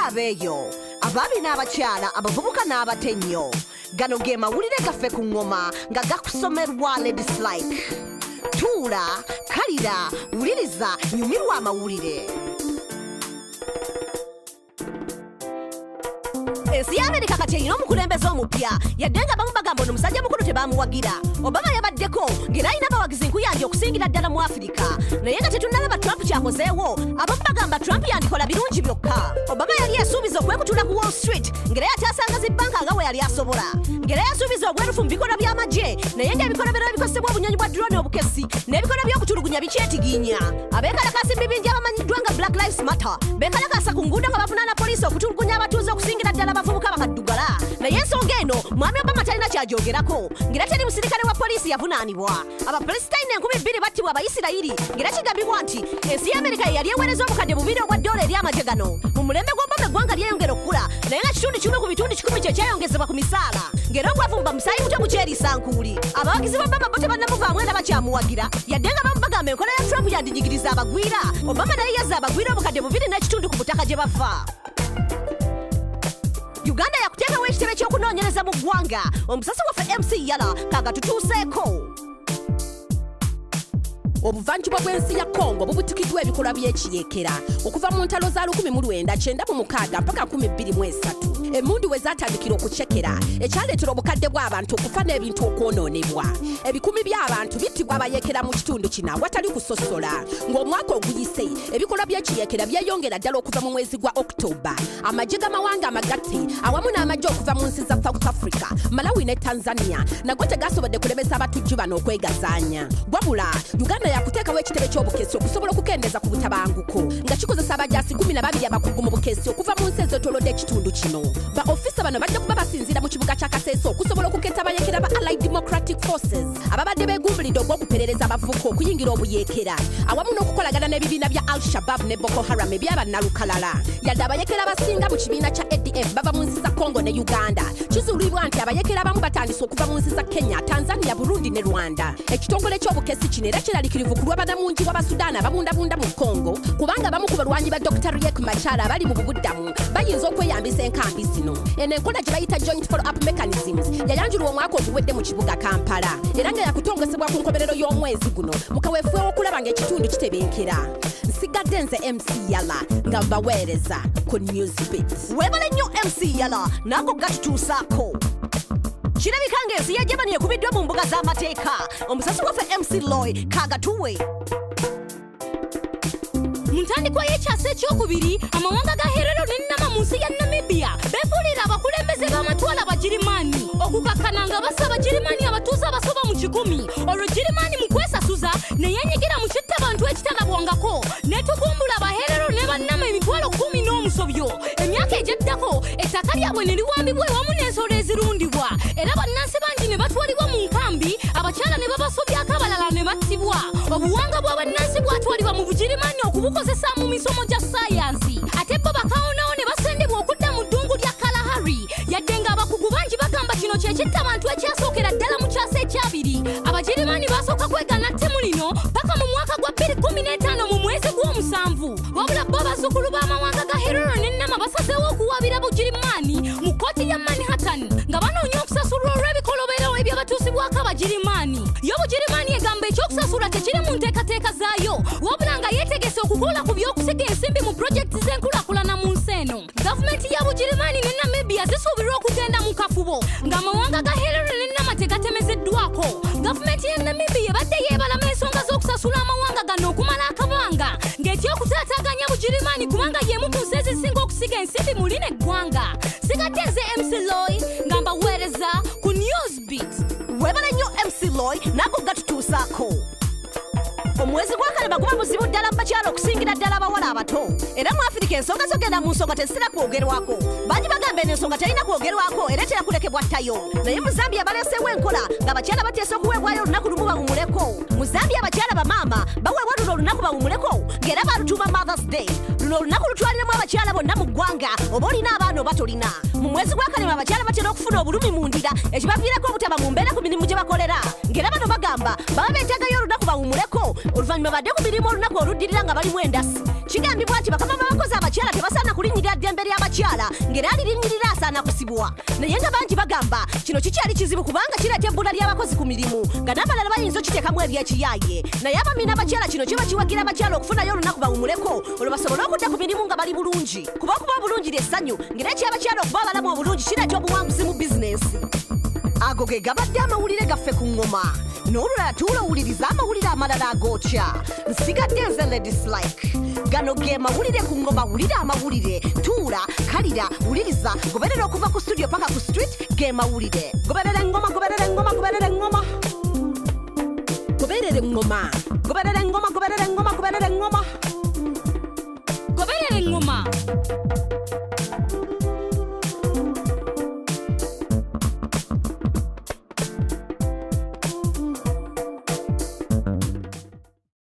abeeyo abaami n'abakyala abavubuka n'abatenyo gano ge mawulire gaffe ku ngoma nga gakusomerwa ladies like tuula kalira wuliriza nyumirwa amawulire. Ensi ya Amerika kati erina omukulembeze omupya yadde nga bamu bagamba ono omusajja mukulu tebamuwagira. Obama yabaddeko ng'era alina abawagizi nkuyanja okusingira ddala mu Afirika, naye nga tetunnalaba Trump kyakozeewo. Abamu bagamba Trump yandikola birungi byokka. Obama yali yasuubiza okwekutula ku Wall Street ng'era yataasanga zi bbanka nga we yali asobola, ng'era yasuubiza obwerufu mu bikolwa by'amagye, naye ng'ebikolobero ebikozesebwa obunyonyi bwa drone obukesi n'ebikolwa by'okutulugunya bikyetiginya. Abeekalakaasi mu bibinja abamanyiddwa nga Black Lives Matter beekalakaasa ku nguudo nga bavunaana poliisi okutulugunya abatuuze okusingira ddala abavubuka bakaddugala. Naye ensonga eno mwami Obama talina kyagyogerako, ng'era teri musirikale wa poliisi yavunaanibwa. Abapalesitayini 2,000 battibwa Abayisirayiri, ng'era kigambibwa nti ensi y'Amerika ye yali eweereza obukadde 2 obwa ddoola eri amagye gano. Mu mulembe gw'Obama eggwanga lyeyongera okukula, naye nga kitundu kimu ku bitundu 10 kye kyayongezebwa ku misaala, ng'era ogwavumba musaayi muto gukyeriisa nkuuli. Abawagizi ba Obama bo tebannamuvaamu era bakyamuwagira, yadde nga bamu bagamba enkola ya Trump yandinyigiriza abagwira. Obama naye yazza abagwira obukadde 2.5 ku butaka gye bava. Uganda yakuteekawo ekitebe ky'okunoonyereza mu ggwanga. Omusasi waffe MC Yala kaga tutuuseeko. Obuvanjuba bw'ensi ya Congo bubutikiddwa ebikolwa by'ekiyeekera okuva mu ntalo za 1996 mpaka 2023. Emmundu we zaatandikira okucekera ekyaleetera obukadde bw'abantu okufa n'ebintu okwonoonebwa. Ebikumi by'abantu bittibwa abayeekera mu kitundu kino awatali kusosola. Ng'omwaka oguyise ebikolwa by'ekiyeekera byeyongera ddala okuva mu mwezi gwa Oktoba. Amagye g'amawanga amagatte awamu n'amagye okuva mu nsi za South Africa, Malawi ne Tanzania nago tegasobodde kulemesa abatujju bano okwegazaanya. Wabula Uganda yakuteekawo ekitebe ky'obukesi okusobola okukendeza ku butabanguko nga kikozesa abajaasi 12 abakugu mu bukesi okuva mu nsi ez'etolodde ekitundu kino. Ba ofisa bano bajja kuba basinziira mu kibuga kya Kaseso okusobola okuketta abayeekera ba Allied Democratic Forces ababadde beegumbulidde ogw'okuperereza abavubuka okuyingira obuyeekera awamu n'okukolagana n'ebibiina bya Al-Shabaab ne Boko Haram ebyabannalukalala. Yadde abayeekera abasinga mu kibiina kya ADF bava mu nsi za Congo ne Uganda. Kizuulibwa nti abayeekera abamu batandise okuva mu nsi za Kenya, Tanzania, Burundi ne Rwanda. Ekitongole ky'obukesi kino era kiraliikirivu ku lw'abanamungi w'Abasudaani ababundabunda mu Congo kubanga bamu ku balwanyi ba Dr. Riek Machar abali mu bubuddamu bayinza okweyambisa enkambi zino. Eno enkola gye bayita Joint Follow-up Mechanisms yayanjulwa omwaka oguwedde mu kibuga Kampala era nga yakutongesebwa ku nkomerero y'omwezi guno mu kaweefube w'okulaba ng'ekitundu kitebenkera. Nsigadde nze MC Yala nga mbaweereza ku Newsbeat. Weebale nnyo MC Yala nako gatutuusaako. Kirabika ng'ensi ya Germany ekubiddwa mu mbuga z'amateeka. Omusasi waffe MC Loy kagatuwe. Mu ntandikwa y'ekyasa ekyokubiri amawanga ga Herero ne Nama mu nsi ya Namibia beefuulira abakulembeze b'amatwala Abagirimaani okukakkana nga basa Abagirimaani abatuuze abasoba mu 10. Olwo Girimaani mu kwesasuza ne yeenyigira mu kittabantu ekitalabwangako n'etugumbula Abaherero ne bannama emitwalo 10 n'omusobyo. Emyaka egy'eddako ettaka lyabwe ne liwambibwa ewamu n'ensolo ezirundibwa era bannansi bangi ne batwalibwa mu nkambi, abakyala ne babasobyako abalala ne battibwa. Obuwanga bw'abannansi bwatwalibwa mu Bugirimaani okubukozesa mu misomo gya sayansi ate bo bakawunawo ne basendebwa okudda mu ddungu lya Kalahari. Yadde nga abakugu bangi bagamba kino kye kittabantu ekyasookera ddala mu kyasa ekyabiri. Abagirimaani basooka kwegana ttemu lino paka mu mwaka gwa 2015 mu mwezi gw'omusanvu. Wabula bo bazzukulu b'amawanga ga Herero ne Nama basazeewo okuwaabira Bugirimaani mu kkooti ya Manhattan nga banoonya okusasulwa olw'ebikolobero ebyabatuusibwako Abagirimaani. Yo Bugirimaani egamba ekyokusasula tekiri mu nteekateeka zaayo wabula nga yeetegese okukola ku by'okusiga ensimbi mu pulojekiti z'enkulaakulana mu nsi eno. Gavumenti ya Bugirimaani ne Namibia zisuubirwa okugenda mu kafubo ng'amawanga ga Herero ne Nama tegatemezeddwako. Gavumenti ya Namibia ebadde yeebalama ensonga z'okusasula amawanga gano okumala akabanga ng'ekyokutaataaganya Bugirimaani kubanga y'emu ku nsi ezisinga okusiga ensimbi mu lino eggwanga. Sigadde nze MC Loy nga mbaweereza ku Newsbeat. Weebale nnyo MC Loy nako gatutuusaako. Omwezi gwa Kalema guba muzibu ddala mu bakyala okusingira ddala abawala abato. Era mu Afirika ensonga zogenda mu nsonga tezitera kwogerwako. Bangi bagamba eno ensonga terina kwogerwako era etera kulekebwa ttayo. Naye mu Zambia baleeseewo enkola ng'abakyala bateesa okuweebwayo olunaku lumu bawumuleko. Mu Zambia abakyala bamaama baweebwa luno olunaku bawumuleko ng'era balutuuma Mother's Day. Luno olunaku lutwaliremu abakyala bonna mu ggwanga oba olina abaana oba tolina. Mu mwezi gwa Kalema abakyala batera okufuna obulumi mu ndira ekibaviirako obutaba mu mbeera ku mirimu gye bakolera. Ng'era bano bagamba baba beetaagayo olunaku bawumuleko oluvannyuma badde ku mirimu olunaku oluddirira nga balimu endasi. Kigambibwa bwati bakama bakozi abakyala tebasaana kulinyirira ddembe ly'abakyala ng'era alirinyirira asaana kusibwa naye nga bangi bagamba kino kikyali kizibu kubanga kireeta ebbula ly'abakozi ku mirimu nga n'abalala bayinza okiteekamu ebyekiyaaye naye abamina abakyala kino kiba kiwagira abakyala okufunayo olunaku bawumuleko olwo basobole okudda ku mirimu nga bali bulungi kuba okuba obulungi ly'essanyu ng'era ekyabakyala okuba abalamu obulungi kireeta obuwanguzi mu bizinensi ago ge gabadde amawulire gaffe ku ngoma n'olulala tuula owuliriza amawulire amalala agookya nsigadde nze ladislike gano ge mawulire ku ngoma wulira amawulire tuula kalira wuliriza goberera okuva ku studio paka ku street ge mawulire goberera engoma goberera engoma goberera engoma goberera engoma goberera engoma